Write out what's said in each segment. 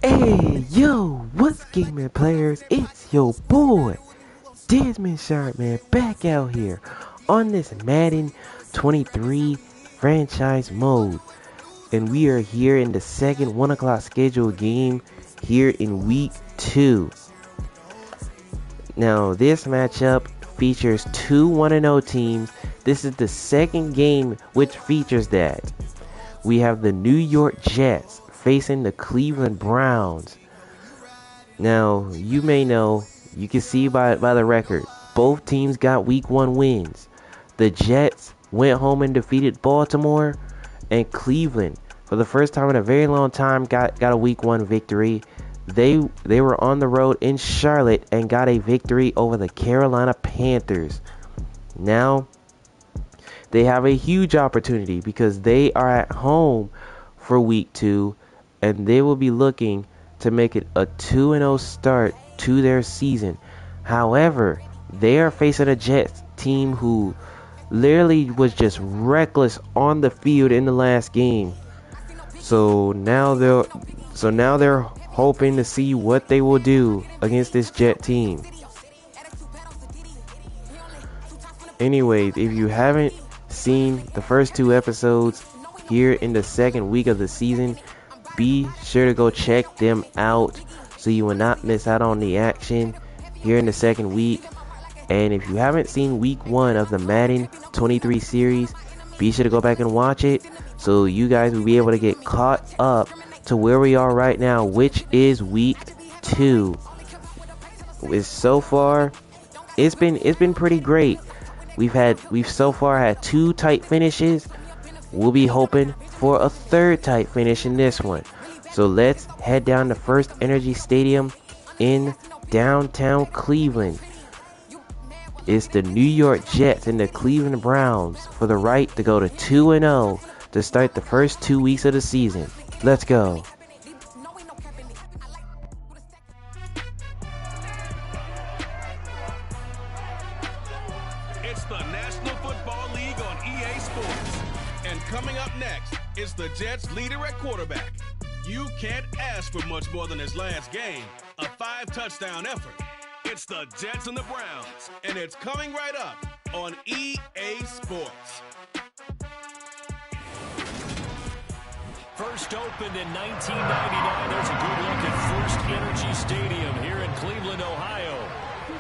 Hey, yo, what's gaming players? It's your boy, Desmond Sharp, man, back out here on this Madden 23 franchise mode. And we are here in the second 1 o'clock scheduled game here in week 2. Now, this matchup features two 1-0 teams. This is the second game which features that. We have the New York Jets facing the Cleveland Browns. Now, you may know, you can see by the record, both teams got week 1 wins. The Jets went home and defeated Baltimore, and Cleveland, for the first time in a very long time, got a week 1 victory. They were on the road in Charlotte and got a victory over the Carolina Panthers. Now, they have a huge opportunity because they are at home for week 2, and they will be looking to make it a 2-0 start to their season. However, they are facing a Jets team who literally was just reckless on the field in the last game. So now they're hoping to see what they will do against this Jet team. Anyways, if you haven't seen the first 2 episodes here in the second week of the season, be sure to go check them out so you will not miss out on the action here in the second week. And if you haven't seen week 1 of the Madden 23 series, be sure to go back and watch it so you guys will be able to get caught up to where we are right now, which is week 2. So far, it's been pretty great. We've so far had 2 tight finishes. We'll be hoping for a 3rd tight finish in this one. So let's head down to First Energy Stadium in downtown Cleveland. It's the New York Jets and the Cleveland Browns for the right to go to 2-0 to start the first 2 weeks of the season. Let's go. It's the National Football League on EA Sports. And coming up next is the Jets leader at quarterback. You can't ask for much more than his last game, a 5-touchdown effort. It's the Jets and the Browns, and it's coming right up on EA Sports. First opened in 1999. There's a good look at First Energy Stadium here in Cleveland, Ohio.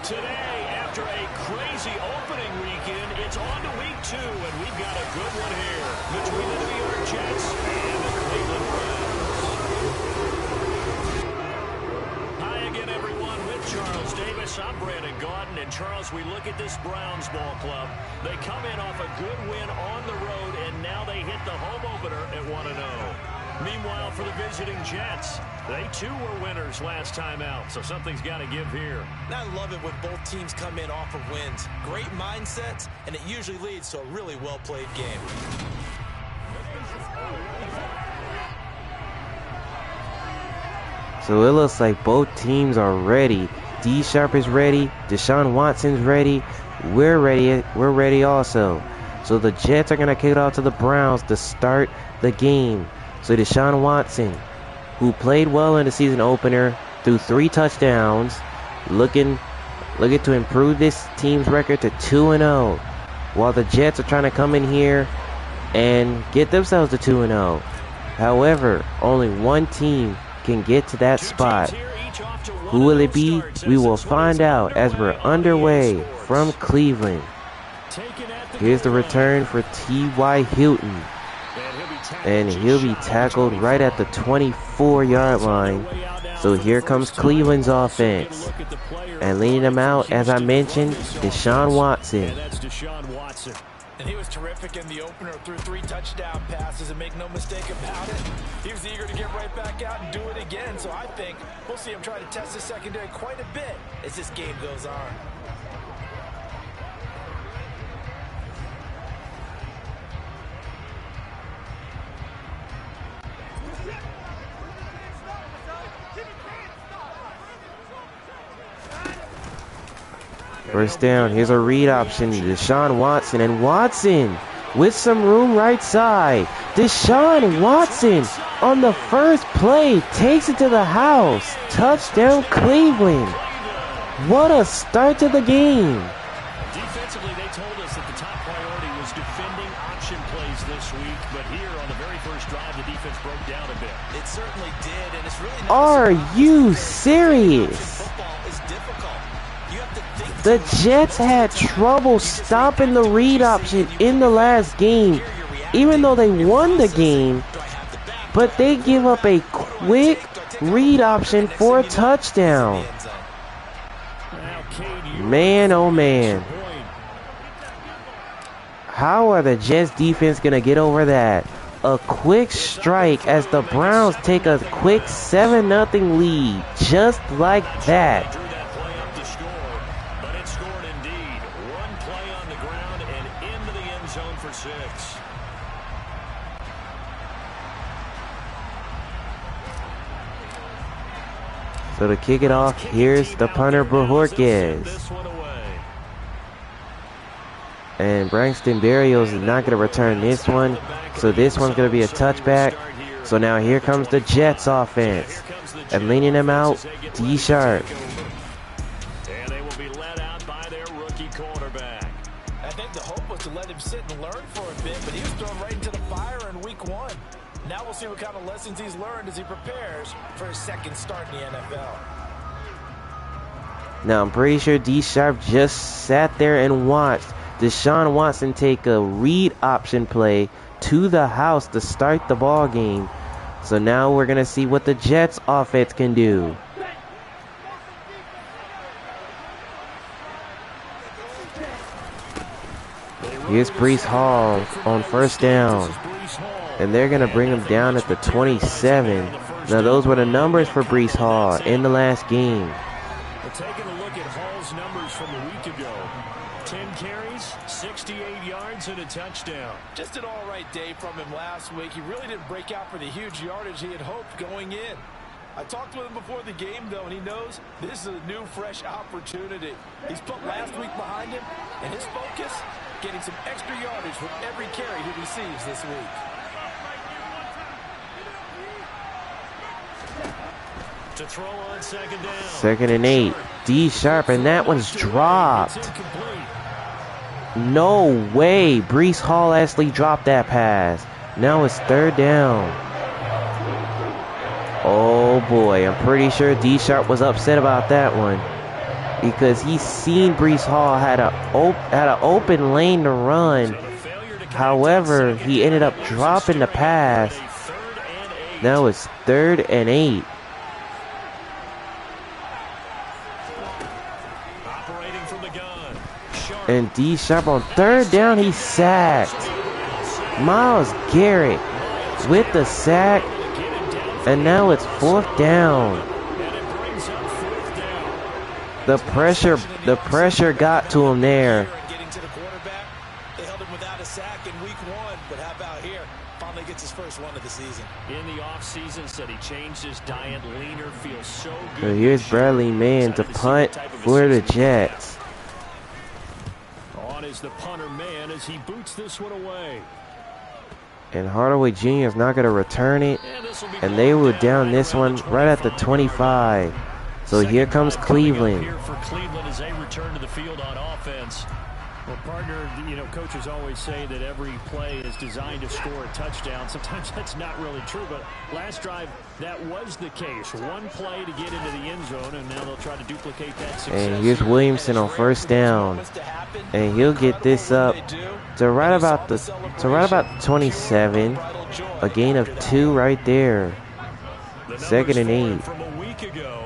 Today, after a crazy opening weekend, it's on to week 2, and we've got a good one here between the New York Jets and the Cleveland Browns. Hi again, everyone, with Charles Davis. I'm Brandon Gaudin, and Charles, we look at this Browns ball club. They come in off a good win on the road, and now they hit the home opener at 1-0. Meanwhile, for the visiting Jets, they too were winners last time out, so something's got to give here. I love it when both teams come in off of wins. Great mindsets, and it usually leads to a really well-played game. So it looks like both teams are ready. D Sharp is ready. Deshaun Watson's ready. We're ready. We're ready also. So the Jets are going to kick it off to the Browns to start the game. So Deshaun Watson, who played well in the season opener, threw 3 touchdowns, looking to improve this team's record to 2-0, while the Jets are trying to come in here and get themselves to 2-0. However, only one team can get to that spot. Who will it be? We will find out as we're underway from Cleveland. Here's the return for T.Y. Hilton. And he'll be tackled right at the 24-yard line. So here comes Cleveland's offense. And leading them out, as I mentioned, Deshaun Watson. And he was terrific in the opener, threw 3 touchdown passes, and make no mistake about it, he was eager to get right back out and do it again. So I think we'll see him try to test the secondary quite a bit as this game goes on. First down, here's a read option, Deshaun Watson, and Watson with some room right side. Deshaun Watson on the first play takes it to the house. Touchdown Cleveland. What a start to the game. Defensively, they told us that the top priority was defending option plays this week, but here on the very first drive, the defense broke down a bit. It certainly did, and it's really Are you serious? The Jets had trouble stopping the read option in the last game, even though they won the game, but they give up a quick read option for a touchdown. Man, oh man. How are the Jets defense going to get over that? A quick strike as the Browns take a quick 7-0 lead, just like that. Drew that play up to score, but it scored indeed. One play on the ground and into the end zone for 6. So to kick it off, here's the punter Bojorquez. And Braxton Berrios is not going to return this one. So this one's going to be a touchback. So now here comes the Jets offense. And leaning them out, D Sharp. And they will be led out by their rookie quarterback. I think the hope was to let him sit and learn for a bit, but he was thrown right into the fire in week 1. Now we'll see what kind of lessons he's learned as he prepares for his second start in the NFL. Now I'm pretty sure D Sharp just sat there and watched Deshaun Watson take a read option play to the house to start the ball game. So now we're going to see what the Jets offense can do. Here's Breece Hall on first down. And they're going to bring him down at the 27. Now those were the numbers for Breece Hall in the last game. We're taking a look at Hall's numbers from a week ago. 10 carries, 68 yards, and a touchdown. Just an all-right day from him last week. He really didn't break out for the huge yardage he had hoped going in. I talked with him before the game, though, and he knows this is a new, fresh opportunity. He's put last week behind him, and his focus, getting some extra yardage from every carry he receives this week. To throw on second down. 2nd and 8. D Sharp, and that one's dropped. No way. Breece Hall actually dropped that pass. Now it's 3rd down. Oh boy, I'm pretty sure D Sharp was upset about that one, because he's seen Breece Hall had an open lane to run. However, he ended up dropping the pass. Now it's 3rd and 8. And D Sharp on 3rd down, he's sacked. Myles Garrett with the sack. And now it's 4th down. The pressure got to him there. They held him without a sack in week 1, but how about here? Finally gets his first one of the season. In the offseason, said he changed his diet, leaner, feels so good. So here's Bradley Mann to punt for the Jets. On is the punter man as he boots this one away. And Hardaway Jr. is not going to return it. And they will down this one right at the 25. So here comes Cleveland. Here for Cleveland as they return to the field on offense. Well, partner, coaches always say that every play is designed to score a touchdown. Sometimes that's not really true, but last drive, that was the case. One play to get into the end zone, and now they'll try to duplicate that success. And here's Williamson on 1st down. And he'll get this up to right about 27. A gain of 2 right there. 2nd and 8. From a week ago,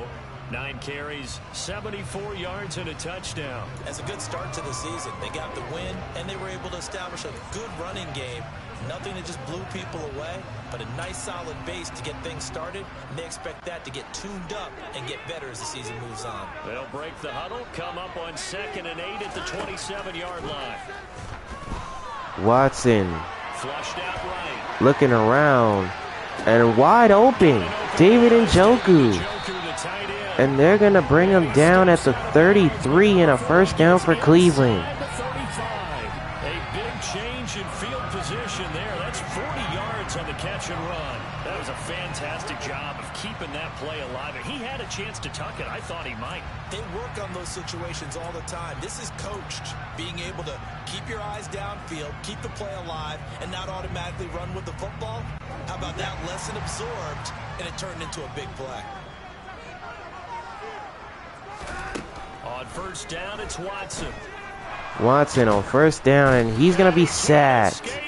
9 carries, 74 yards, and a touchdown. As a good start to the season, they got the win, and they were able to establish a good running game. Nothing that just blew people away, but a nice solid base to get things started, and they expect that to get tuned up and get better as the season moves on. They'll break the huddle, come up on 2nd and 8 at the 27-yard line. Watson Flushed out right. looking around, and wide open, David Njoku. And they're going to bring him down at the 33 and a 1st down for Cleveland. A big change in field fantastic job of keeping that play alive. He had a chance to tuck it. I thought he might. They work on those situations all the time. This is coached, being able to keep your eyes downfield, keep the play alive, and not automatically run with the football. How about that lesson absorbed, and it turned into a big play? On first down, it's Watson. Watson on first down, and he's going to be sacked.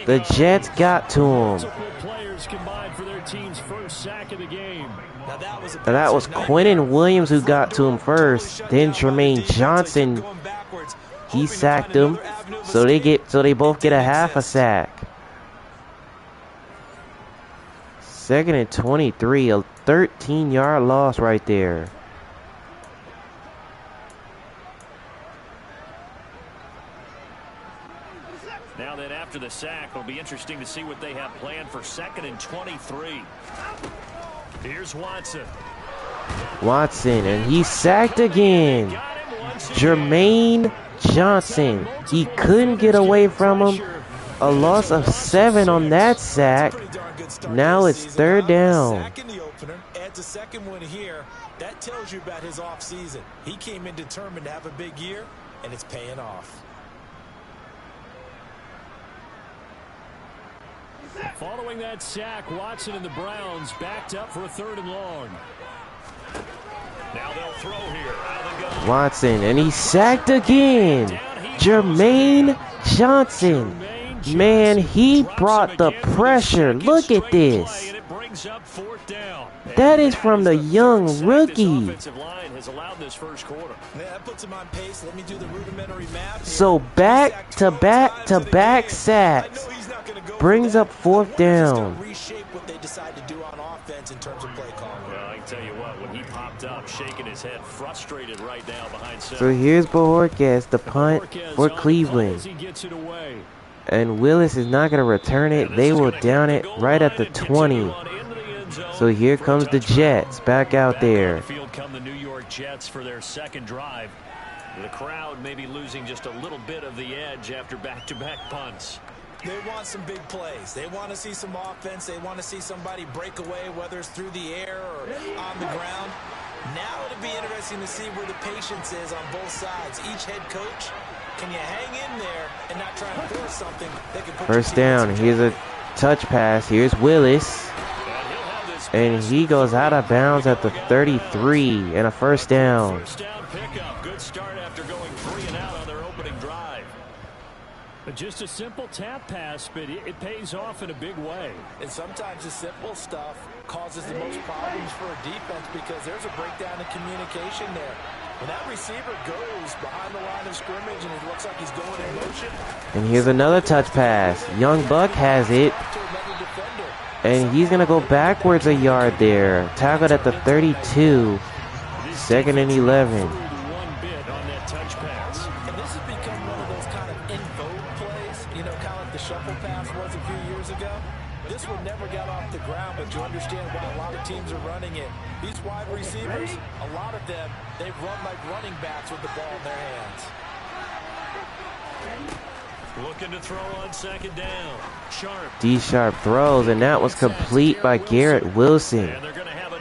The Jets got to him. Players combined for their team's first sack of the game. Now that was Quinnen Williams who got to him first. Then Jermaine Johnson, he sacked him. So they both get a half a sack. 2nd and 23, a 13-yard loss right there. Now then, after the sack, it'll be interesting to see what they have planned for 2nd and 23. Here's Watson. Watson, and he's sacked again. Jermaine Johnson. He couldn't get away from him. A loss of 7 on that sack. Now it's 3rd down. Adds a second one here. That tells you about his offseason. He came in determined to have a big year, and it's paying off. Following that sack, Watson and the Browns backed up for a 3rd and long. Now they'll throw here. Out of the gun. Watson, and he's sacked again. Jermaine Johnson. Man, he brought the pressure. Look at this. That is from the young rookie. So back-to-back-to-back sacks. Brings up 4th down. Reshape what they decide to do on offense in terms of play calling. Well, I can tell you what, when he popped up, shaking his head, frustrated right now behind center. So here's Bojorquez, the punt for Cleveland. And Willis is not going to return it. They will down it right at the 20. So here comes the Jets back out there. Field come the New York Jets for their 2nd drive. The crowd may be losing just a little bit of the edge after back-to-back punts. They want some big plays. They want to see some offense. They want to see somebody break away, whether it's through the air or on the ground. Now it'll be interesting to see where the patience is on both sides. Each head coach, can you hang in there and not try and force something that can put first down. Here's a touch pass. Here's Willis. And he goes out of bounds at the 33 and a first down. First down pickup. Good start after going 3 and out on their opening drive. Just a simple tap pass, but it pays off in a big way. And sometimes the simple stuff causes the most problems for a defense because there's a breakdown in communication there. When that receiver goes behind the line of scrimmage and it looks like he's going in motion. And here's another touch pass. Young Buck has it. And he's going to go backwards a yard there. Tackled at the 32. 2nd and 11. Shuffle pass was a few years ago. This one never got off the ground, but you understand why a lot of teams are running it. These wide receivers, a lot of them, they run like running backs with the ball in their hands. Looking to throw on 2nd down. Sharp. D-Sharp throws, and that was complete by Garrett Wilson.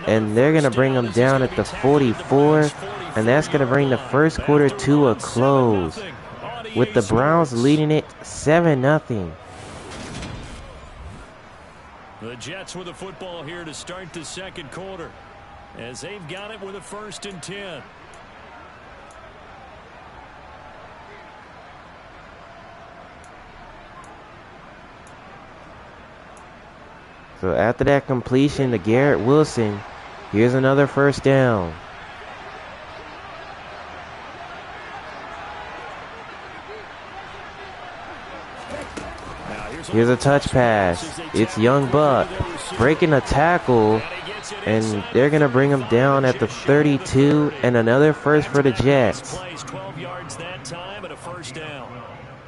And they're going to bring him down at the 44, and that's going to bring the first quarter to a close, with the Browns leading it 7-0. The Jets with the football here to start the 2nd quarter, as they've got it with a 1st and 10. So after that completion to Garrett Wilson, here's another first down. Here's a touch pass. It's Young Buck breaking a tackle, and they're going to bring him down at the 32, and another first for the Jets. 12 yards that time and a first down.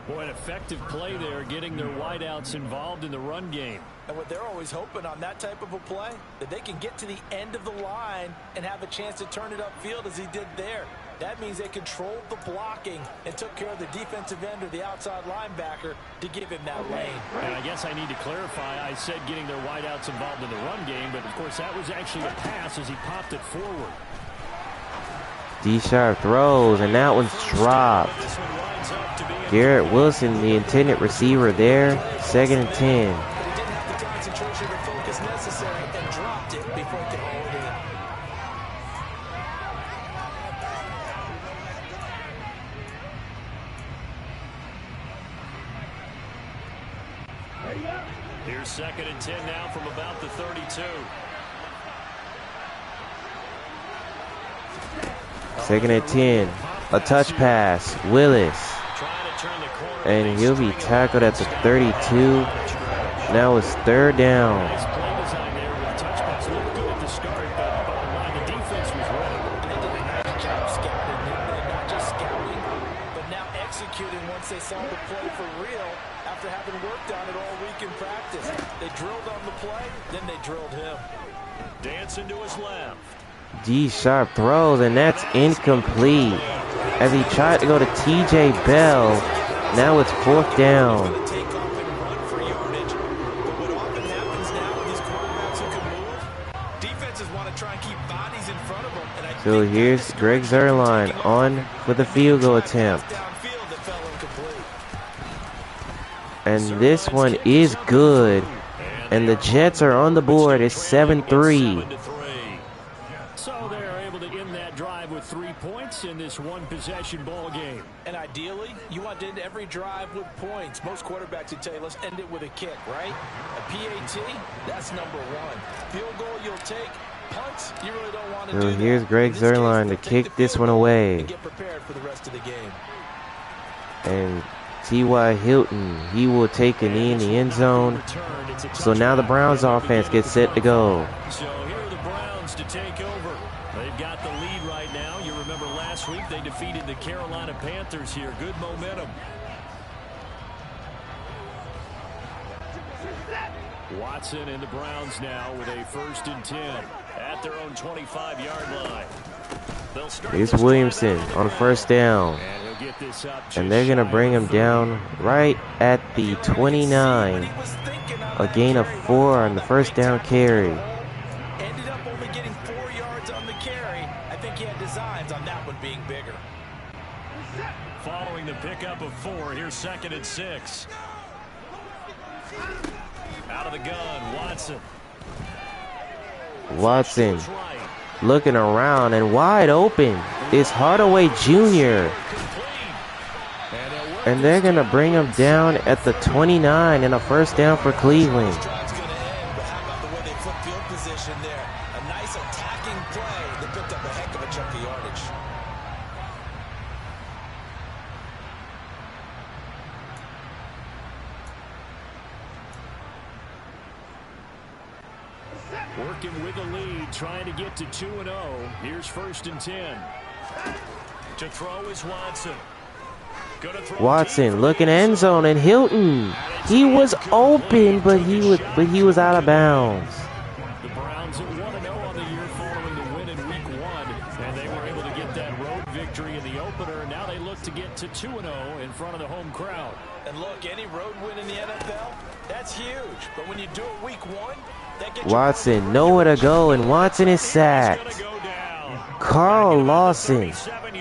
Boy, an effective play there, getting their wideouts involved in the run game. And what they're always hoping on that type of a play, that they can get to the end of the line and have a chance to turn it upfield as he did there. That means they controlled the blocking and took care of the defensive end or the outside linebacker to give him that lane. And I guess I need to clarify, I said getting their wideouts involved in the run game, but of course that was actually a pass as he popped it forward. D-Sharp throws, and that one's dropped. Garrett Wilson, the intended receiver there. 2nd and 10. But he didn't have the concentration or focus necessary and dropped it before he could hold it in. Here's 2nd and 10 now from about the 32. 2nd and 10. A touch pass. Willis. And he'll be tackled at the 32. Now it's 3rd down. Nice play design there with the touch pass. Looked good at the start, but bottom line, the defense was ready. And they did a nice job scouting. They're not just scouting, but now executing once they saw the play for real after having worked on it all week in practice. They drilled on the play, then they drilled him. Dancing to his left. D-Sharp throws, and that's incomplete. As he tried to go to TJ Bell, now it's 4th down. Take off and run for yardage. But what often happens now with these quarterbacks who can move, defenses want to try and keep bodies in front of them. And I So think here's that Greg Zuerlein on for the field goal attempt. downfield that fell incomplete. And this one is good. And the Jets are on the board. It's 7-3. 7-3. So they're able to end that drive with 3 points in this one-possession ball game. And ideally, you want to end every drive with points. Most quarterbacks would tell you, let's end it with a kick, right? A PAT, that's number 1. Field goal, you'll take. Punts, you really don't want to So do here's that. Greg In this case, Zuerlein to they'll take kick the this field one goal away. and get prepared for the rest of the game. And T.Y. Hilton, he will take a knee in the end zone. So now the Browns offense gets set to go. So here are the Browns to take over. They've got the lead right now. You remember last week they defeated the Carolina Panthers here. Good momentum. Watson and the Browns now with a 1st and 10 at their own 25-yard line. They'll start Here's this Williamson drive on 1st down. and he'll get this up And they're going to bring him down right at the 29. A gain of 4 on the 1st down carry. Ended up only getting 4 yards on the carry. I think he had designs on that one being bigger. Following the pickup of 4, here's 2nd and 6. Out of the gun, Watson. Watson Goes right. looking around, and wide open is Hardaway Jr. And they're going to bring him down at the 29 and a 1st down for Cleveland. Drive's going to end, but how about the way they flip field position there? A nice attacking play that picked up a heck of a chunk of yardage. Working with the lead, trying to get to 2-0. Here's 1st and 10. To throw is Watson. Gonna throw Watson looking end zone, and Hilton, he was open, but he was out of bounds. The Browns at 1-0 on the year following the win in Week 1, and they were able to get that road victory in the opener. Now they look to get to 2-0 in front of the home crowd. And look, any road win in the NFL, that's huge. But when you do it Week 1, that gets Watson nowhere to go, and Watson is sacked. Carl Lawson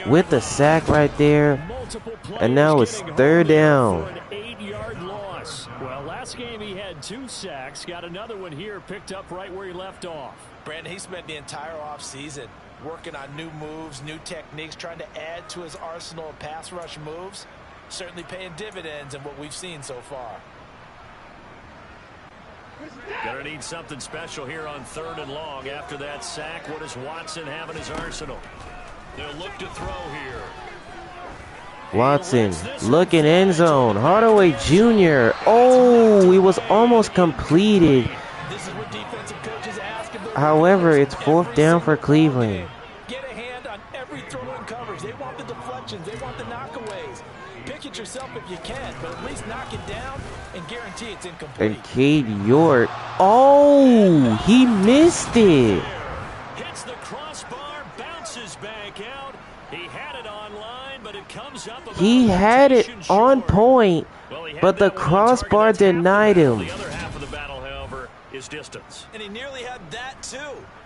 with the sack right there. And now it's 3rd down. For an 8-yard loss. Well, last game he had 2 sacks. Got another one here, picked up right where he left off. Brandon, he spent the entire offseason working on new moves, new techniques, trying to add to his arsenal of pass rush moves. Certainly paying dividends in what we've seen so far. Gonna need something special here on 3rd and long. After that sack, what does Watson have in his arsenal? They'll look to throw here. Watson looking end zone. Hardaway Jr. Oh, he was almost completed. This is what defensive coaches ask of their However, players it's 4th every down for single Cleveland. game. Get a hand on every throw in coverage. They want the deflections. They want the knockaways. Pick Pick it yourself if you can, but at least knock it down and guarantee it's incomplete. And Cade York, oh, he missed it. Hits the crossbar, bounces back out. He had it online, but it comes up. He had it on point, but the crossbar denied him. The other half of the battle, however, is distance. And he nearly had that too,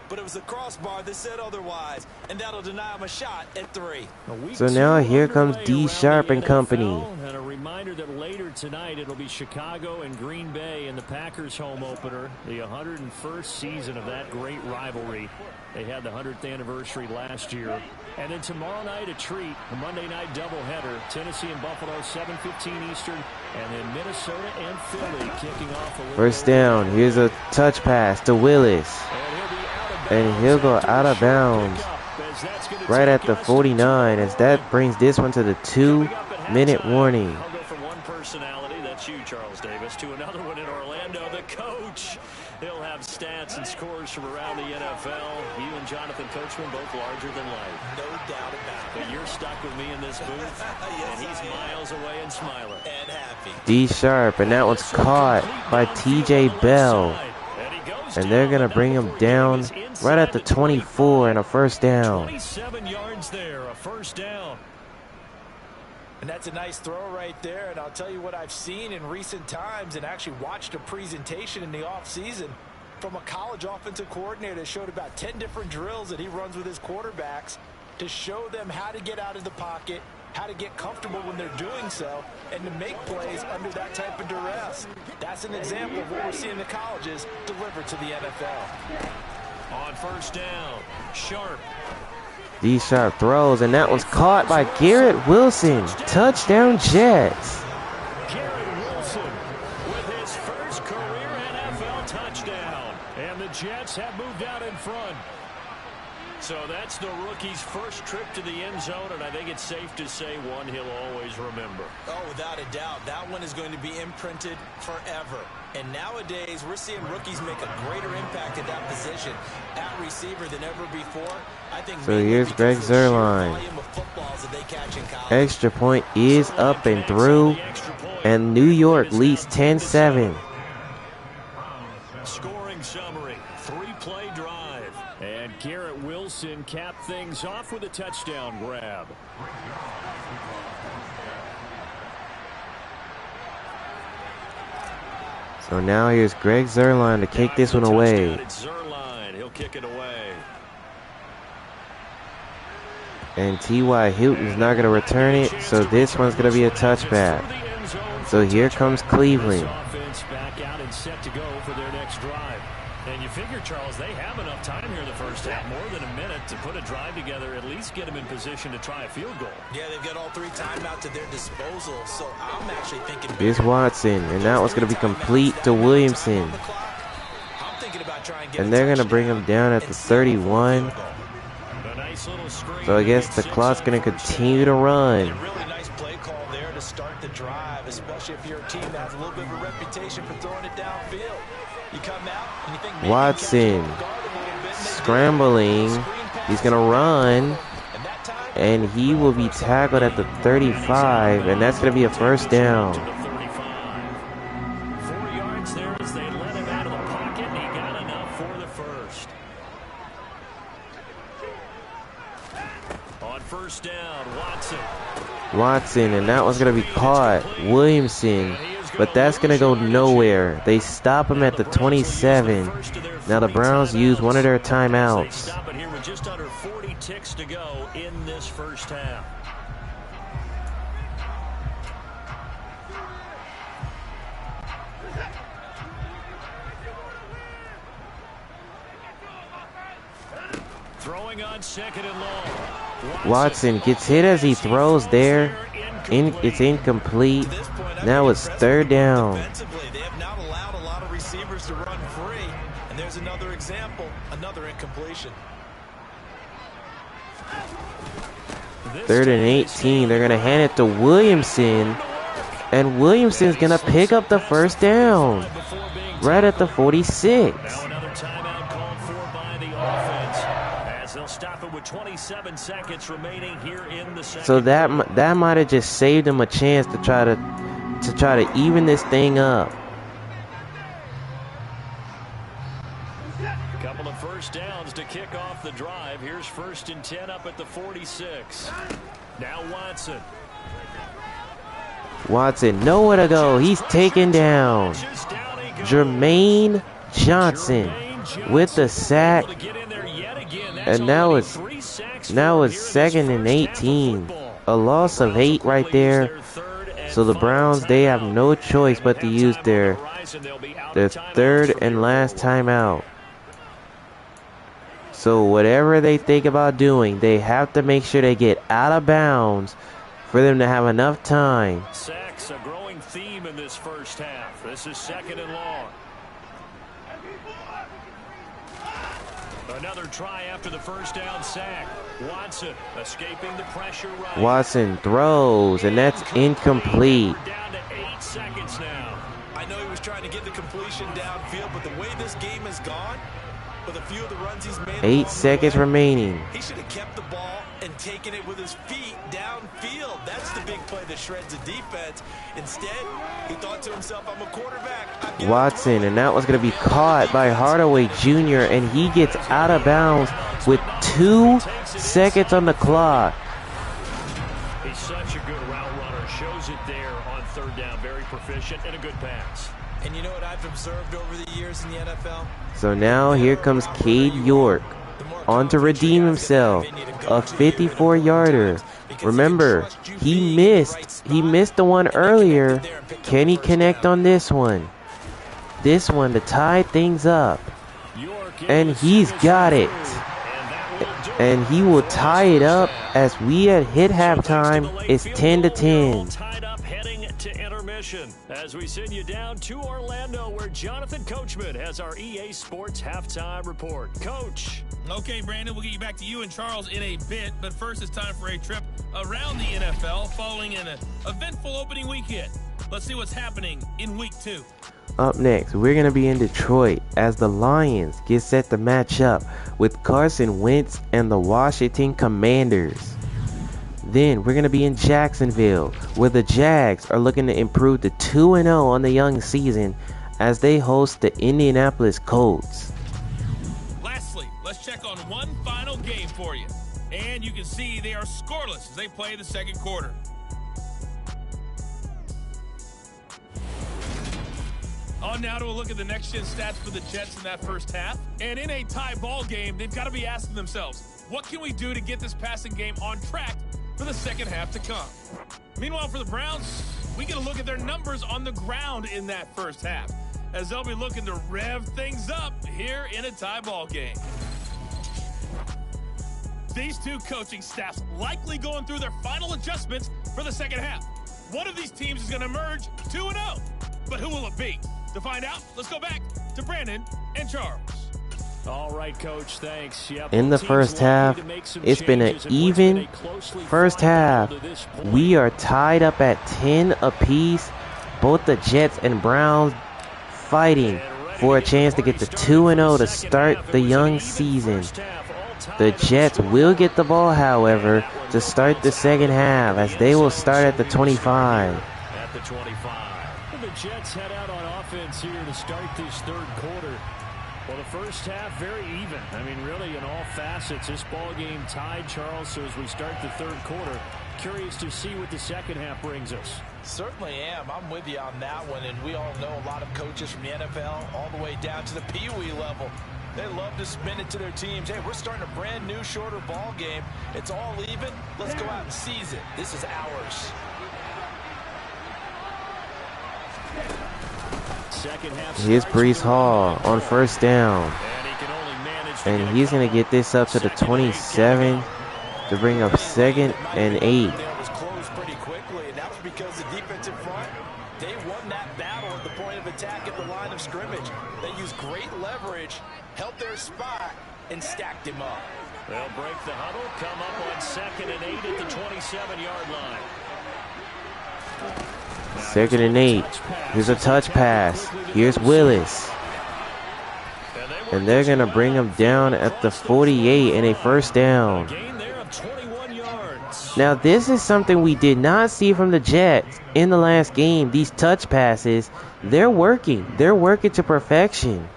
but it was the crossbar that said otherwise, and that'll deny him a shot at 3. So now here comes D Sharp and company. And a reminder that later tonight it'll be Chicago and Green Bay in the Packers home opener, the 101st season of that great rivalry. They had the 100th anniversary last year. And then tomorrow night a treat, a Monday night doubleheader, Tennessee and Buffalo, 7:15 Eastern, and then Minnesota and Philly kicking off. First down, here's a touch pass to Willis. And he'll go out of bounds right at the 49 as that brings this one to the 2-minute warning. I'll go from one personality, that's you, Charles Davis, to another one in Orlando, the coach. He'll have stats and scores from around the NFL. You and Jonathan Coachman both larger than life. No doubt about it. But you're stuck with me in this booth, and he's miles away and smiling. And happy. D Sharp, and that one's caught by TJ Bell. And they're going to bring him down right at the 24 and a first down. 27 yards there, a first down. And that's a nice throw right there. And I'll tell you what I've seen in recent times and actually watched a presentation in the offseason from a college offensive coordinator that showed about 10 different drills that he runs with his quarterbacks to show them how to get out of the pocket, how to get comfortable when they're doing so, and to make plays under that type of duress. That's an example of what we're seeing in the colleges delivered to the NFL. On first down, Sharp. D Sharp throws, and that one's caught by Garrett Wilson. Touchdown Jets. Garrett Wilson with his first career NFL touchdown. And the Jets have moved out in front. So that's the rookie's first trip to the end zone, and I think it's safe to say one he'll always remember. Oh, without a doubt. That one is going to be imprinted forever. And nowadays, we're seeing rookies make a greater impact at that position at receiver than ever before. I think so here's Greg Zuerlein. Extra point is up and through, and New York leads 10-7. Scoring summary, 3-play drive. And Garrett Wilson capped things off with a touchdown grab. So now here's Greg Zuerlein to kick this one away. Zuerlein, he'll kick it away. And T.Y. Hilton's not going to return it, so this one's going to be a touchback. So here comes Cleveland. Offense back out and set to go for their next drive. And you figure, Charles, they have enough time here in the first half, more than a minute, to put a drive together, at least get them in position to try a field goal. Yeah, they've got all 3 timeouts at their disposal, so I'm actually thinking... Here's Watson, and that one's going to be complete to Williamson. And they're going to bring him down at the 31. So I guess the clock's going to continue to run. Really nice play call there to start the drive, especially if you're a team that has a little bit of a reputation for throwing it downfield. You come out and you think Watson scrambling. He's going to run. And he will be tackled at the 35. And that's going to be a first down. 4 yards there as they let him out of the pocket, and he got enough for the first. On first down, Watson, and that one's going to be caught. Williamson. But that's going to go nowhere. They stop him at the 27. Now the Browns use one of their timeouts. Stop it here with just under 40 ticks to go in this first half. Throwing on second and long. Watson gets hit as he throws there. It's incomplete. Now it's third down. They have not allowed a lot of receivers to run free. And there's another example, another incompletion. 3rd and 18. They're going to hand it to Williamson. And Williamson's going to pick up the first down. Right at the 46. Now another timeout called for by the offense. as they'll stop it with 27 seconds remaining here in the second. So that might have just saved him a chance to try to even this thing up. Couple of first downs to kick off the drive. Here's 1st and 10 up at the 46. Now Watson. Watson, nowhere to go. He's taken down. Jermaine Johnson with the sack. And now it's 2nd and 18. A loss of 8 right there. So the Browns, they have no choice but to use their 3rd and last timeout. So whatever they think about doing, they have to make sure they get out of bounds for them to have enough time. Sacks, a growing theme in this first half. This is 2nd and long. Another try after the first down sack. Watson escaping the pressure right. Watson throws, and that's incomplete. Down to 8 seconds now. I know he was trying to get the completion downfield, but the way this game has gone, with a few of the runs he's made, 8 seconds remaining. He should have kept the ball and taken it with his feet downfield. That's the big play that shreds the defense. Instead, he thought to himself, I'm a quarterback. Watson, and that was going to be caught by Hardaway Jr., and he gets out of bounds with 2 seconds on the clock. He's such a good route runner. Shows it there on 3rd down. Very proficient and a good pass. And you know what I've observed over the years in the NFL? So now here comes Cade York on to redeem himself. A 54-yarder. Remember, he missed the one earlier. Can he connect on this one? This one to tie things up. And he's got it. And he will tie it up as we had hit halftime. It's 10-10. Tied up heading to intermission as we send you down to Orlando, where Jonathan Coachman has our EA Sports halftime report. Coach. Okay, Brandon, we'll get you back to you and Charles in a bit, but first it's time for a trip around the NFL following an eventful opening weekend. Let's see what's happening in week 2. Up next, we're going to be in Detroit as the Lions get set to match up with Carson Wentz and the Washington Commanders. Then we're going to be in Jacksonville where the Jags are looking to improve to 2-0 on the young season as they host the Indianapolis Colts. Lastly, let's check on one final game for you. And you can see they are scoreless as they play the second quarter. On now to a look at the next-gen stats for the Jets in that first half. And in a tie ball game, they've got to be asking themselves, what can we do to get this passing game on track for the second half to come? Meanwhile, for the Browns, we get a look at their numbers on the ground in that first half, as they'll be looking to rev things up here in a tie ball game. These two coaching staffs likely going through their final adjustments for the second half. One of these teams is going to emerge 2-0, but who will it be? To find out, let's go back to Brandon and Charles. All right, Coach, thanks. In the first half, it's been an even first half. We are tied up at 10 apiece. Both the Jets and Browns fighting for a chance to get to 2-0 to start the young season. The Jets will get the ball, however, to start the second half as they will start at the 25. At the 25. The Jets head out on offense here to start this third quarter. Well, the first half, very even. I mean, really, in all facets, this ball game tied, Charles. So as we start the third quarter, curious to see what the second half brings us. Certainly am. I'm with you on that one. And we all know a lot of coaches from the NFL all the way down to the Pee-wee level. They love to spin it to their teams. Hey, we're starting a brand new, shorter ball game. It's all even. Let's go out and seize it. This is ours. Here's Breece Hall on first down. And he's going to get this up to the 27 to bring up 2nd and 8. That was closed pretty quickly, and that was because the defensive front, they won that battle at the point of attack at the line of scrimmage. They used great leverage, held their spot, and stacked him up. They'll break the huddle, come up on 2nd and 8 at the 27-yard line. 2nd and 8. Here's a touch pass. Here's Willis. And they're going to bring him down at the 48 and a first down. Gain there of 21 yards. Now, this is something we did not see from the Jets in the last game. These touch passes, they're working. They're working to perfection.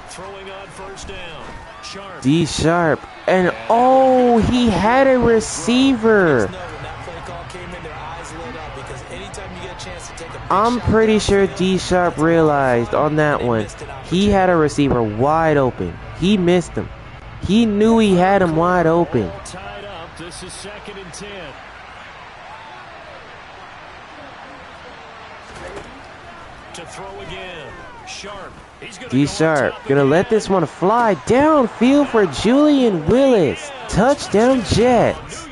Throwing on first down. Sharp. D Sharp. And oh, he had a receiver. I'm pretty sure D Sharp realized on that one. He had a receiver wide open. He missed him. He knew he had him wide open. Tied up. This is 2nd and 10. To throw again. Sharp. D Sharp gonna let this one fly downfield for Julian Willis. Touchdown Jets.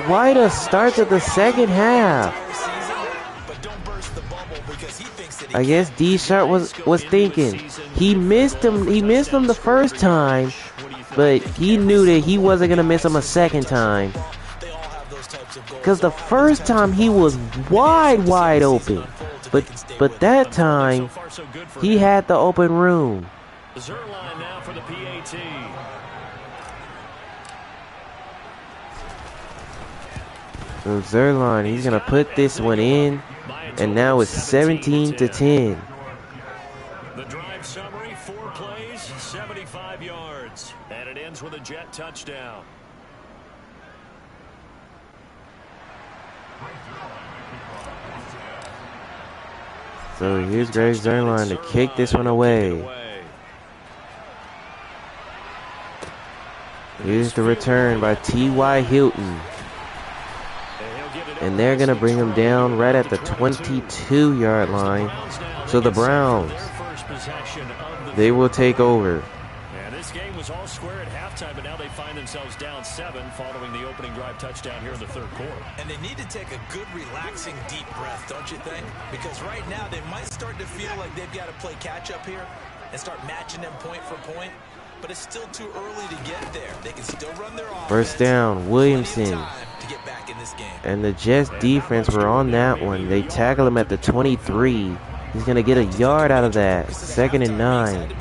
Quite a start to the second half. I guess D Sharp was thinking he missed him the first time, but he knew that he wasn't gonna miss him a second time. Because the first time he was wide open, but that time he had the open room. Zuerlein now for the PAT. So Zuerlein, he's gonna put this one in, and now it's 17-10. The drive summary: 4 plays, 75 yards, and it ends with a Jet touchdown. So here's Greg Zuerlein to kick this one away. Here's the return by T.Y. Hilton. And they're going to bring him down right at the 22-yard line. So the Browns, they will take over. Yeah, this game was all square at halftime, but now they find themselves down 7 following the opening drive touchdown here in the third quarter. And they need to take a good, relaxing, deep breath, don't you think? Because right now they might start to feel like they've got to play catch-up here and start matching them point for point. But it's still too early to get there. They can still run their offense. First down, Williamson. And the Jets defense were on that one. They tackle him at the 23. He's going to get a yard out of that. 2nd and 9.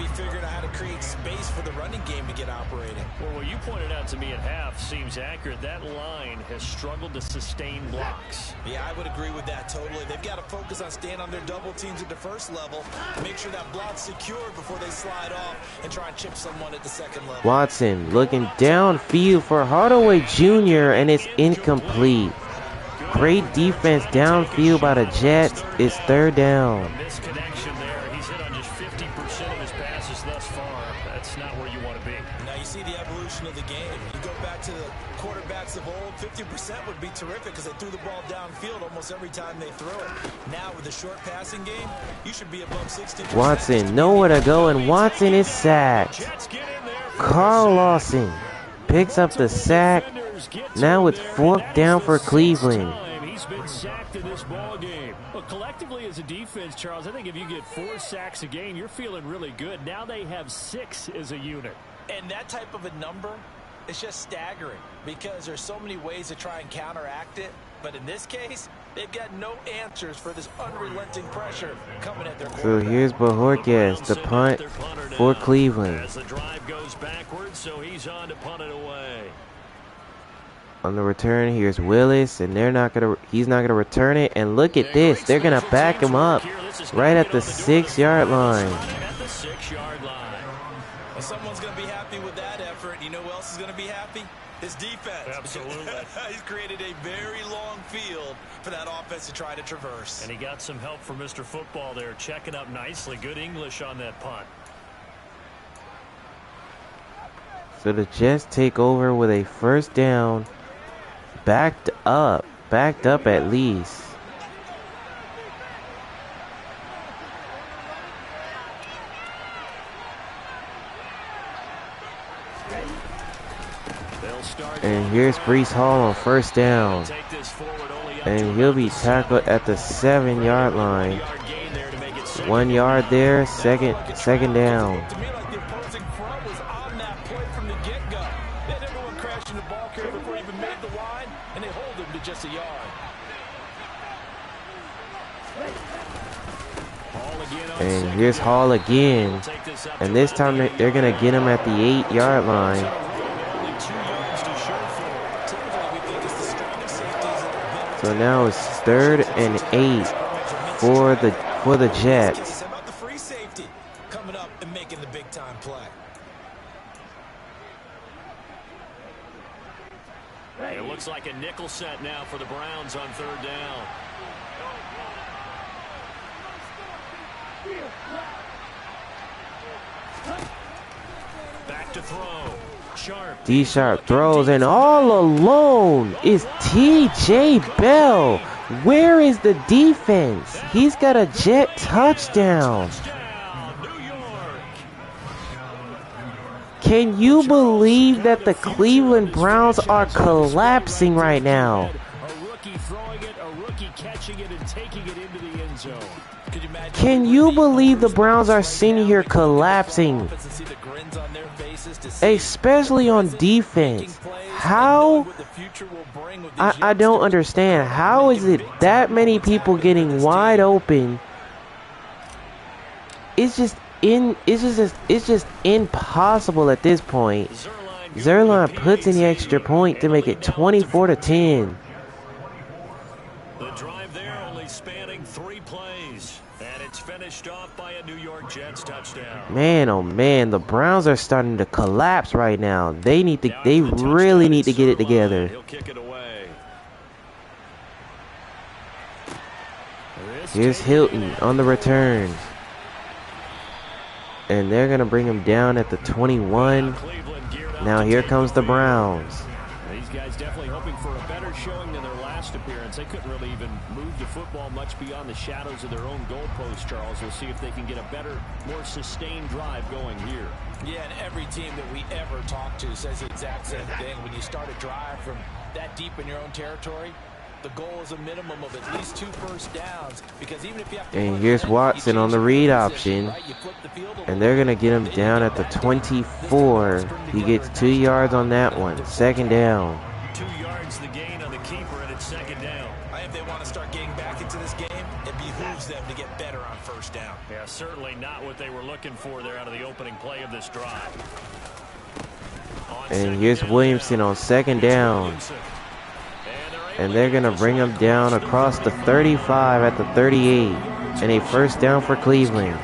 Well, what you pointed out to me at half seems accurate. That line has struggled to sustain blocks. Yeah, I would agree with that totally. They've got to focus on staying on their double teams at the first level. Make sure that block's secured before they slide off and try and chip someone at the second level. Watson looking downfield for Hardaway Jr. and it's incomplete. Great defense downfield by the Jets. It's 3rd down. Misconnection there. He's hit on just 50% of his passes thus far. That's not where you want to be. Now you see the evolution of the game. You go back to the quarterbacks of old, 50% would be terrific because they threw the ball downfield almost every time they threw it. Now with the short passing game, you should be above 60%. Watson nowhere to go, and Watson is sacked. Carl Lawson picks up the sack. Now it's 4th down for Cleveland. He's been sacked in this ball game. But collectively as a defense, Charles, I think if you get 4 sacks a game, you're feeling really good. Now they have 6 as a unit. And that type of a number, it's just staggering because there's so many ways to try and counteract it. But in this case, they've got no answers for this unrelenting pressure coming at their quarterback. So here's Bojorquez, the punt for Cleveland. As the drive goes backwards, so he's on to punt it away. On the return, here's Willis, and he's not gonna return it. And look at this, they're gonna back him up right at the 6-yard line. At the 6-yard line. Well, someone's gonna be happy with that effort. You know who else is gonna be happy? His defense. Absolutely. He's created a very long field for that offense to try to traverse. And he got some help from Mr. Football there, checking up nicely. Good English on that punt. So the Jets take over with a first down, backed up at least. And here's Breece Hall on first down. And he'll be tackled at the 7-yard line. 1 yard there, second down. To me, like the opposing front was on that play from the get-go. They had everyone crashing the ball carrier before he even made the line, and they hold him to just a yard. And here's Hall again. And this time they're going to get him at the 8-yard line. So now it's 3rd and 8 for the Jets. About the free safety coming up and making the big time play. It looks like a nickel set now for the Browns on 3rd down. Back to throw. Sharp. D Sharp throws, and all alone is T.J. Bell. Where is the defense? He's got a Jet touchdown. New York. Can you believe that the Cleveland Browns are collapsing right now? A rookie throwing it, a rookie catching it and taking it into the end zone. Can you believe the Browns are sitting here collapsing? Especially on defense. How? I don't understand. How is it that many people getting wide open? It's just impossible at this point. Zerline puts in the extra point to make it 24-10. The drive there only spanning 3 plays, and it's finished off by a New York Jets touchdown. Man, oh man, the Browns are starting to collapse right now. They really need to get it together. He'll kick it away. Here's Hilton on the return. And they're going to bring him down at the 21. Now here comes the Browns. These guys definitely hoping for a better showing than their last appearance. They couldn't really even move the football much beyond the shadows of their own goalpost, Charles. We'll see if they can get a better, more sustained drive going here. Yeah, and every team that we ever talk to says the exact same thing. When you start a drive from that deep in your own territory, the goal is a minimum of at least 2 first downs, because even if you have to. And here's Watson on the read option. And they're going to get him down at the 24. He gets 2 yards on that one. 2nd down. 2 yards the gain on the keeper, and it's 2nd down. If they want to start getting back into this game, it behooves them to get better on 1st down. Yeah, certainly not what they were looking for there out of the opening play of this drive. And here's Williamson on 2nd down. And they're going to bring him down across the 35 at the 38. And a 1st down for Cleveland.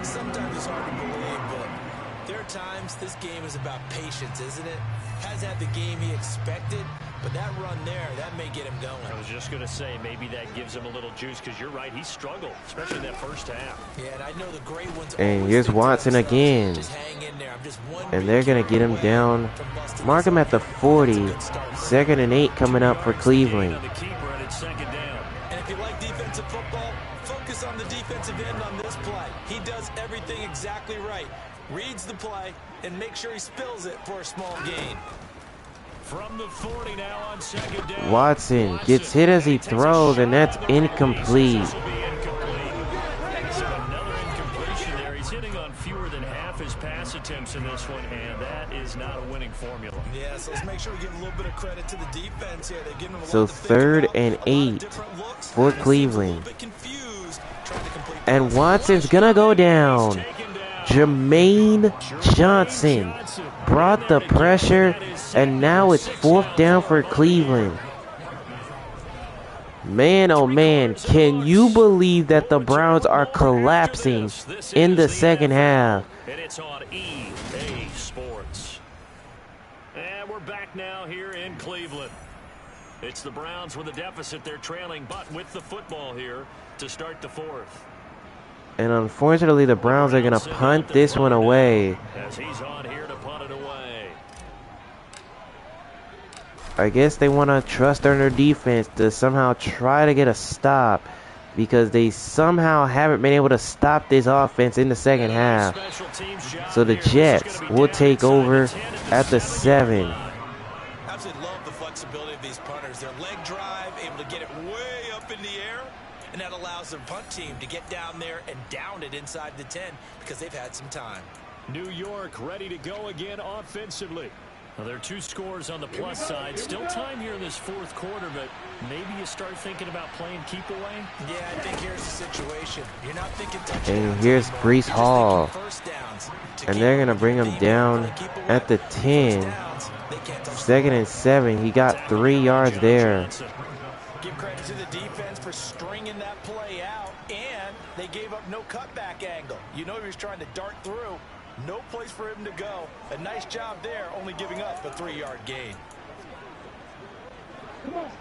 Sometimes it's hard to believe, but there are times this game is about patience, isn't it? Has had the game he expected, but that run there, that may get him going. I was just going to say, maybe that gives him a little juice, because you're right, he struggled, especially in that 1st half. Yeah, and I know the great ones. And here's Watson again. And they're going to get him down. Mark him at the 40. 2nd and 8 coming up for Cleveland. And if you like defensive football, focus on the defensive end on this play. He does everything exactly right. Reads the play and makes sure he spills it for a small gain. From the 40 now on 2nd down. Watson gets hit as he throws, and that's incomplete. So another incompletion there. He's hitting on fewer than half his pass attempts in this one, and that is not a winning formula. Yeah, so let's make sure we give a little bit of credit to the defense here. They're giving him a lot So to think 3rd about, and a lot of 8 different looks, for and Cleveland. a bit confused trying to complete And Watson's going to go down. Jermaine Johnson brought the pressure, and now it's 4th down for Cleveland. Man, oh man, can you believe that the Browns are collapsing in the 2nd half? And it's on EA Sports. And we're back now here in Cleveland. It's the Browns with a deficit. They're trailing, but with the football here to start the 4th. And unfortunately, the Browns are going to punt this one away. As he's on here to punt it away. I guess they want to trust on their defense to somehow try to get a stop. because they somehow haven't been able to stop this offense in the second half. So the Jets will take over at the 7. Absolutely love the flexibility of these punters. Their leg drive, able to get it way up in the air, and that allows their punt team to get down there and down it inside the 10 because they've had some time. New York ready to go again offensively. Well, there are 2 scores on the plus side. Still time here in this 4th quarter, but maybe you start thinking about playing keep away. Yeah, I think here's the situation. You're not thinking touchdowns. And here's Breece Hall. And they're going to bring him down at the 10. 2nd and 7. He got 3 yards there. Give credit to the defense for stringing that play out, and they gave up no cutback angle. You know he was trying to dart through. No place for him to go. A nice job there, only giving up a 3-yard gain.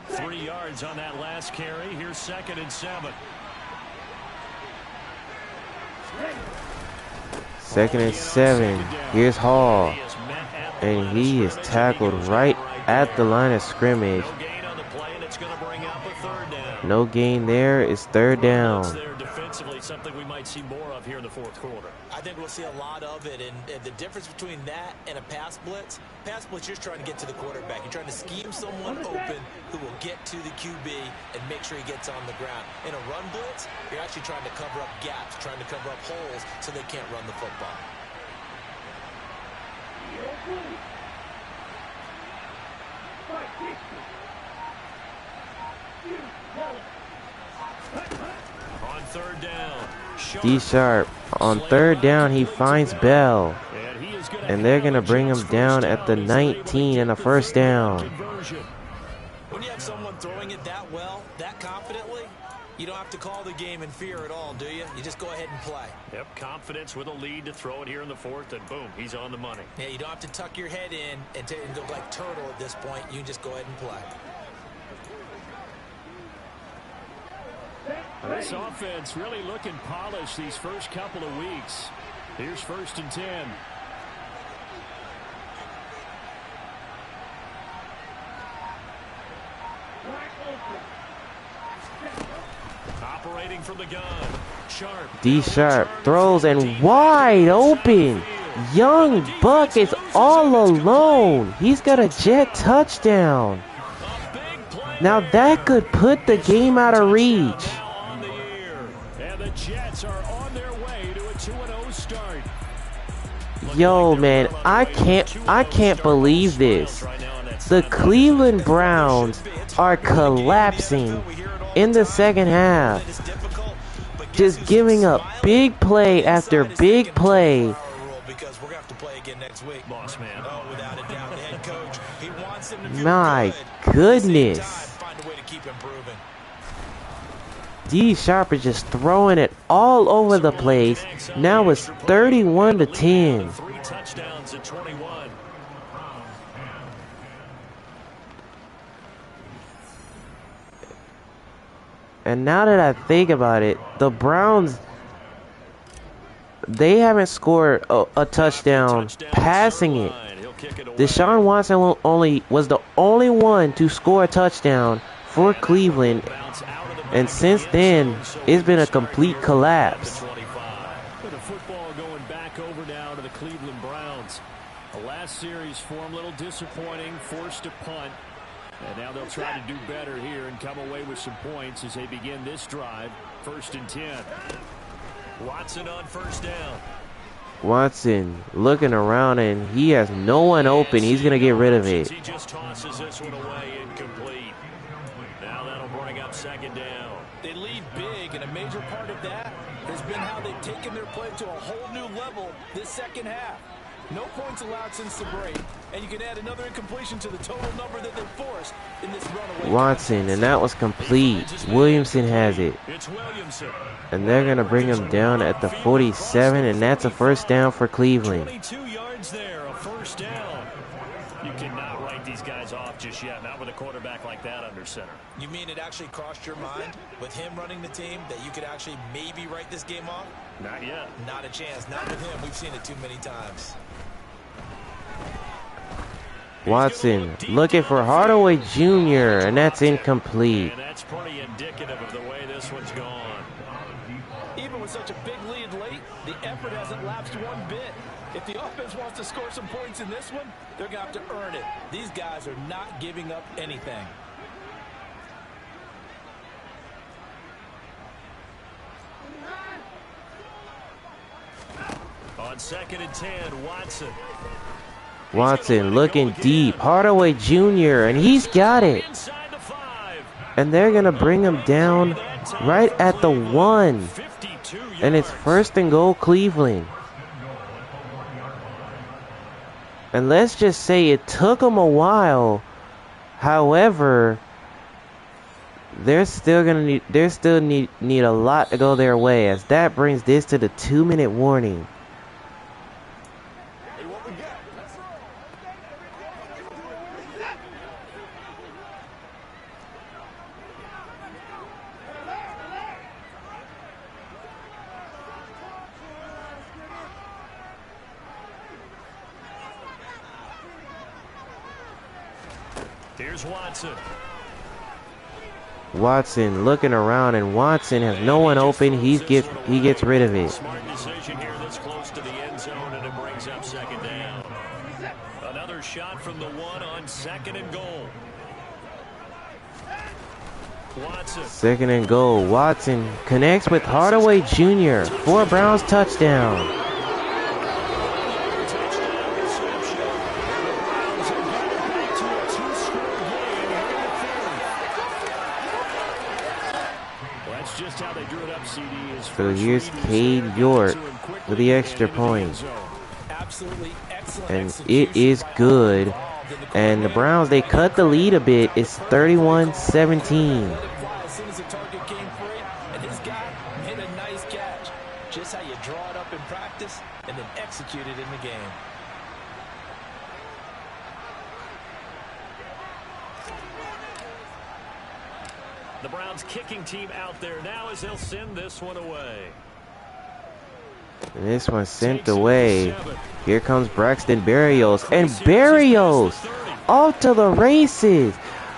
3 yards on that last carry. Here's 2nd and 7. 2nd and 7. Here's Hall. And he is tackled right at the line of scrimmage. No gain there. It's 3rd down. Defensively, something we might see more of here in the 4th quarter. I think we'll see a lot of it, and the difference between that and a pass blitz, you're just trying to get to the quarterback. You're trying to scheme someone open who will get to the QB and make sure he gets on the ground. In a run blitz, you're actually trying to cover up gaps, trying to cover up holes so they can't run the football. On 3rd down, D Sharp on 3rd down, he finds Bell, and they're gonna bring him down at the 19 and a 1st down. When you have someone throwing it that well, that confidently, you don't have to call the game in fear at all, do you? You just go ahead and play. Yep, confidence with a lead to throw it here in the 4th, and boom, he's on the money. Yeah, you don't have to tuck your head in and go like turtle at this point. You just go ahead and play. This offense really looking polished these first couple of weeks. Here's 1st and 10. Operating from the gun. Sharp. D Sharp throws and wide open. Young Buck is all alone. He's got a Jet touchdown. Now that could put the game out of reach. And the Jets are on their way to a 2-0 start. Yo, man, I can't believe this. The Cleveland Browns are collapsing in the second half. Just giving up big play after big play. My goodness. D Sharp is just throwing it all over the place. Now it's 31-10. 3 touchdowns at 21. And now that I think about it, the Browns, they haven't scored a touchdown passing it. Deshaun Watson was the only one to score a touchdown for Cleveland. And since then, it's been a complete collapse. The football going back over now to the Cleveland Browns. The last series for them, a little disappointing, forced to punt. And now they'll try to do better here and come away with some points as they begin this drive. 1st and 10. Watson on 1st down. Watson looking around and he has no one open. He's going to get rid of it. He just tosses this one away incomplete. Now that'll bring up 2nd down. They lead big, and a major part of that has been how they've taken their play to a whole new level this second half. No points allowed since the break, and you can add another incompletion to the total number that they forced in this runaway. Watson, and that was complete. Williamson has it. It's Williamson. And they're going to bring him down at the 47, and that's a 1st down for Cleveland. 22 yards there, a 1st down. You cannot write these guys off just yet, not with a quarterback like that under center. You mean it actually crossed your mind with him running the team that you could actually maybe write this game off? Not yet. Not a chance. Not with him. We've seen it too many times. Watson looking for Hardaway Jr., and that's incomplete. And that's pretty indicative of the way this one's gone. If the offense wants to score some points in this one, they're going to have to earn it. These guys are not giving up anything. On 2nd and 10, Watson. Watson looking deep. Hardaway Jr. and he's got it. And they're going to bring him down right at the 1. And it's 1st and goal Cleveland. And let's just say it took them a while. However, they're still need a lot to go their way, as that brings this to the 2-minute warning. Here's Watson. Watson looking around, and Watson has no one open. He gets rid of it. Smart decision here. That's close to the end zone, and it brings up 2nd down. Another shot from the 1 on 2nd and goal. Watson. 2nd and goal. Watson connects with Hardaway Jr. for a Browns touchdown. So here's Cade York with the extra point. And it is good. And the Browns, they cut the lead a bit. It's 31-17. As soon as the target came free, and his guy made a nice catch. Just how you draw it up in practice and then execute it in the game. The Browns kicking team out there now as they'll send this one away. And this one's sent away. Here comes Braxton Berrios. And Berrios off to the races.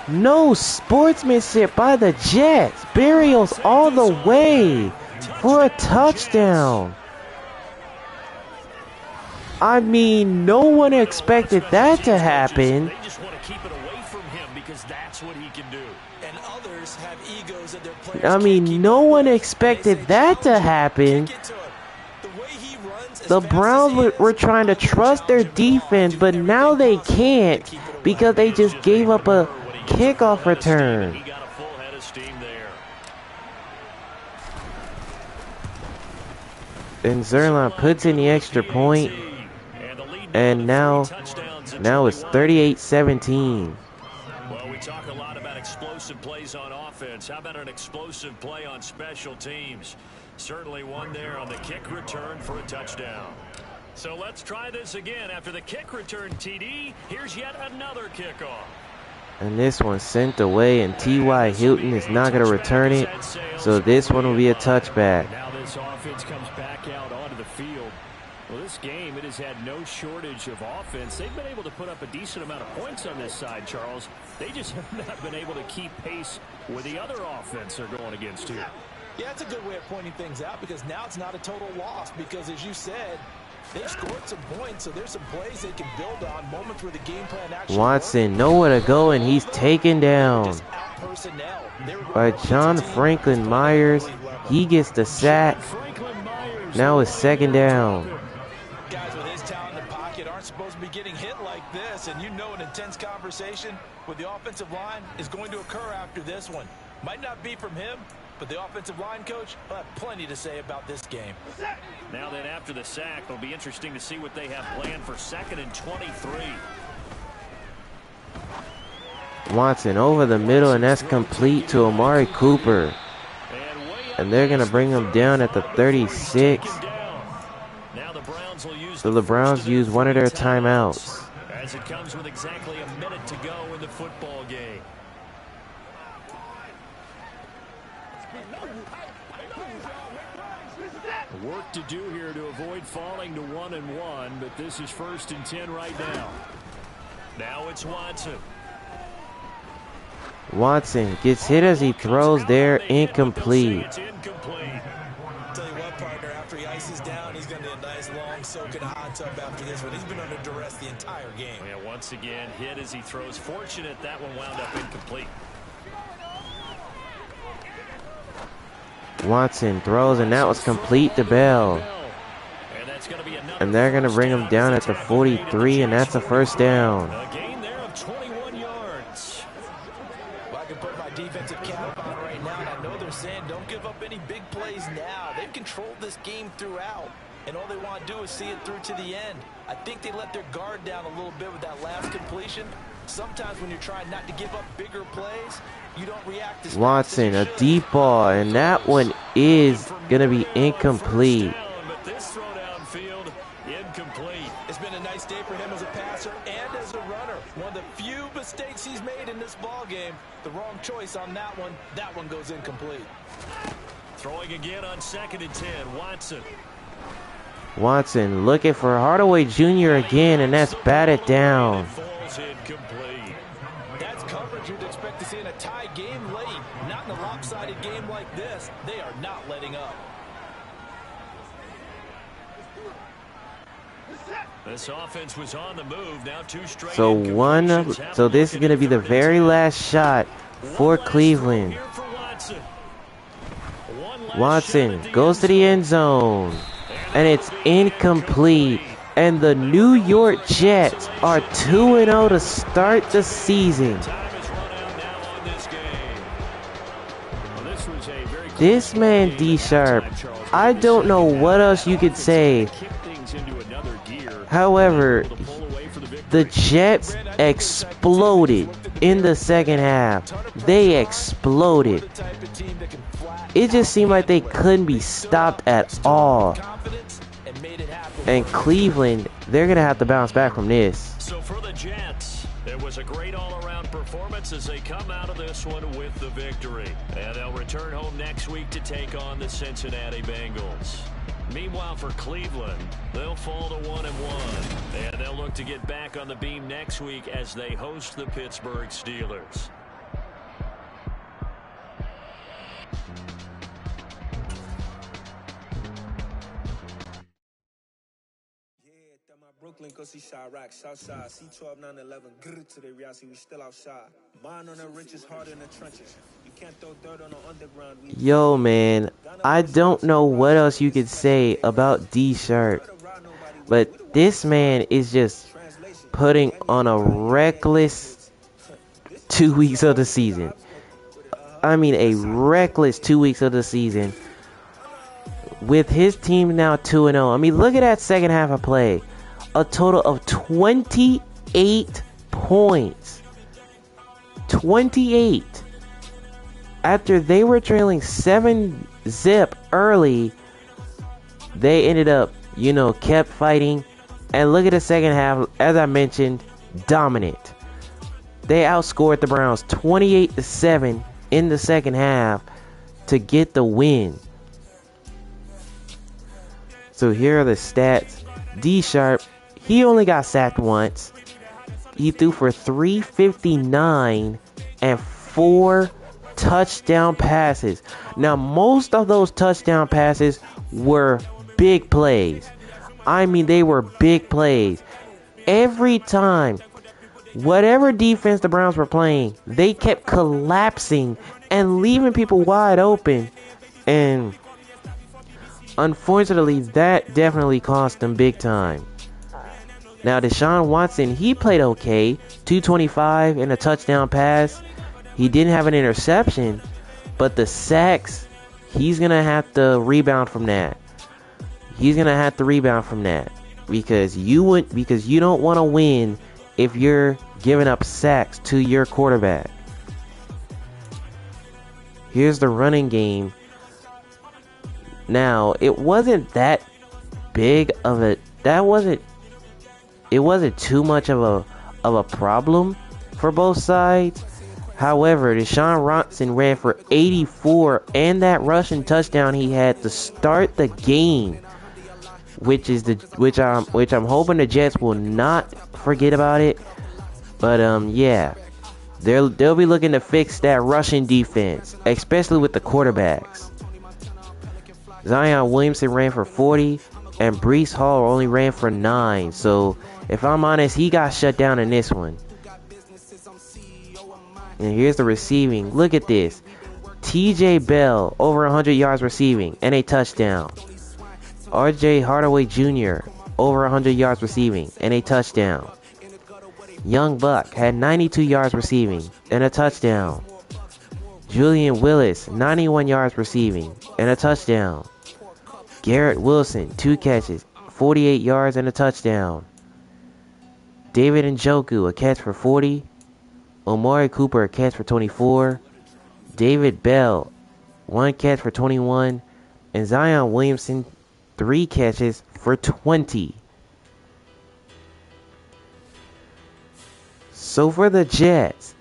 No sportsmanship by the Jets. Berrios all the way for a touchdown. I mean, no one expected that to happen. They just want to keep it away from him because that's what he can do. And others have egos that their players I mean, no one expected that to happen. The Browns were trying to trust their defense, but now they can't because they just gave up a kickoff return. He got a full head of steam there. And Zerline puts in the extra point, and now it's 38-17. Well, we talk a lot about explosive plays on offense. How about an explosive play on special teams? Certainly one there on the kick return for a touchdown. So let's try this again. After the kick return TD, here's yet another kickoff. And this one's sent away, and T.Y. Hilton is not going to return it. So this one will be a touchback. Now this offense comes back out onto the field. Well, this game, it has had no shortage of offense. They've been able to put up a decent amount of points on this side, Charles. They just have not been able to keep pace with the other offense they're going against here. Yeah, that's a good way of pointing things out because now it's not a total loss because, as you said, they've scored some points, so there's some plays they can build on, moments where the game plan actually Watson, nowhere to go, and he's taken down by John Franklin Myers. He gets the sack. Now it's 2nd down. Guys with his talent in the pocket aren't supposed to be getting hit like this, and you know an intense conversation with the offensive line is going to occur after this one. Might not be from him, but the offensive line coach will have plenty to say about this game. Now then, after the sack, it'll be interesting to see what they have planned for 2nd and 23. Watson over the middle, and that's complete to Amari Cooper. And they're going to bring him down at the 36. So the Browns use one of their timeouts. As it comes with exactly a minute to go in the football game. Work to do here to avoid falling to 1-1, but this is 1st and 10 right now. Now it's Watson. Watson gets hit as he throws there, incomplete. Tell you what, partner, after he ices he's down, he's going to need a nice long soak in a hot tub after this one. He's been under duress the entire game. Yeah, once again, hit as he throws. Fortunate that one wound up incomplete. Watson throws, and that was complete to Bell. And they're going to bring him down at the 43, and that's a first down. A gain there of 21 yards. Well, I can put my defensive cap on right now, and I know they're saying don't give up any big plays now. They've controlled this game throughout, and all they want to do is see it through to the end. I think they let their guard down a little bit with that last completion. Sometimes when you're trying not to give up bigger plays, you don't react as Watson, fast as a you deep ball, and that one is going to be incomplete. But this throw downfield, incomplete. It's been a nice day for him as a passer and as a runner. One of the few mistakes he's made in this ball game. The wrong choice on that one. That one goes incomplete. Throwing again on 2nd and 10, Watson. Watson looking for Hardaway Jr. again, and that's batted down. Falls incomplete. That's coverage you'd expect to see in a tie game late. Not in a lopsided game like this. They are not letting up. This offense was on the move. Now 2 straight. So this is going to be the very last shot for Cleveland. Here for Watson. Watson goes to the end zone, and it's incomplete. And the New York Jets are 2-0 to start the season. This man, D Sharp, I don't know what else you could say. However, the Jets exploded in the second half. They exploded. It just seemed like they couldn't be stopped at all. And Cleveland, they're going to have to bounce back from this. So for the Jets, it was a great all-around performance as they come out of this one with the victory. And they'll return home next week to take on the Cincinnati Bengals. Meanwhile, for Cleveland, they'll fall to 1-1. And they'll look to get back on the beam next week as they host the Pittsburgh Steelers. Brooklyn, go see Chirac, Southside, C12, 911, grr to the reality, we still outside. Mine on the richest, heart in the trenches. You can't throw dirt on the underground. Yo, man, I don't know what else you could say about D Sharp, but this man is just putting on a reckless 2 weeks of the season. I mean, a reckless 2 weeks of the season. With his team now 2-0. I mean, look at that second half of play. A total of 28 points. 28. After they were trailing 7-0 early, they ended up, kept fighting. And look at the second half, as I mentioned, dominant. They outscored the Browns 28-7 in the second half to get the win. So here are the stats. D Sharp, he only got sacked once. He threw for 359 and 4 touchdown passes. Now, most of those touchdown passes were big plays. I mean, they were big plays. Every time, whatever defense the Browns were playing, they kept collapsing and leaving people wide open. And unfortunately, that definitely cost them big time. Now, Deshaun Watson, he played okay. 225 and a touchdown pass. He didn't have an interception, but the sacks, he's going to have to rebound from that. Because you don't want to win if you're giving up sacks to your quarterback. Here's the running game. Now, it wasn't that big of a it wasn't too much of a problem for both sides. However, Deshaun Watson ran for 84 and that rushing touchdown he had to start the game, which I'm hoping the Jets will not forget about it. But yeah, they'll be looking to fix that rushing defense, especially with the quarterbacks. Zion Williamson ran for 40, and Breece Hall only ran for 9. So, if I'm honest, he got shut down in this one. And here's the receiving. Look at this. TJ Bell, over 100 yards receiving, and a touchdown. RJ Hardaway Jr., over 100 yards receiving, and a touchdown. Young Buck had 92 yards receiving, and a touchdown. Julian Willis, 91 yards receiving, and a touchdown. Garrett Wilson, 2 catches, 48 yards, and a touchdown. David Njoku, a catch for 40. Omari Cooper, a catch for 24. David Bell, 1 catch for 21. And Zion Williamson, 3 catches for 20. So for the Jets,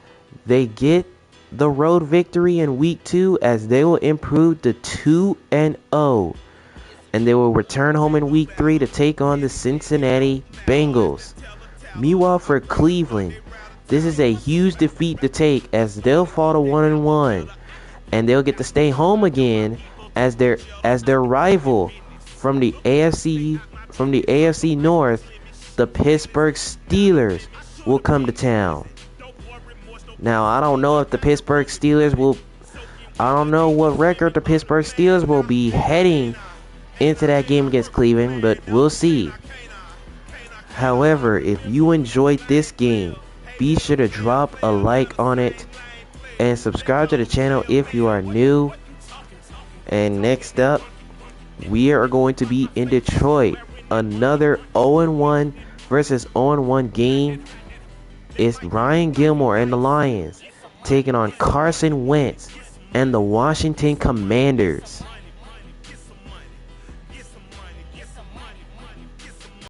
they get the road victory in week 2 as they will improve to 2-0. And they will return home in week 3 to take on the Cincinnati Bengals. Meanwhile for Cleveland, this is a huge defeat to take as they'll fall to 1-1. And they'll get to stay home again as their rival from the AFC North, the Pittsburgh Steelers, will come to town. Now, I don't know if the Pittsburgh Steelers will... I don't know what record the Pittsburgh Steelers will be heading into that game against Cleveland, but we'll see. However, if you enjoyed this game, be sure to drop a like on it and subscribe to the channel if you are new. And next up, we are going to be in Detroit. Another 0-1 versus 0-1 game. It's Ryan Gilmore and the Lions taking on Carson Wentz and the Washington Commanders.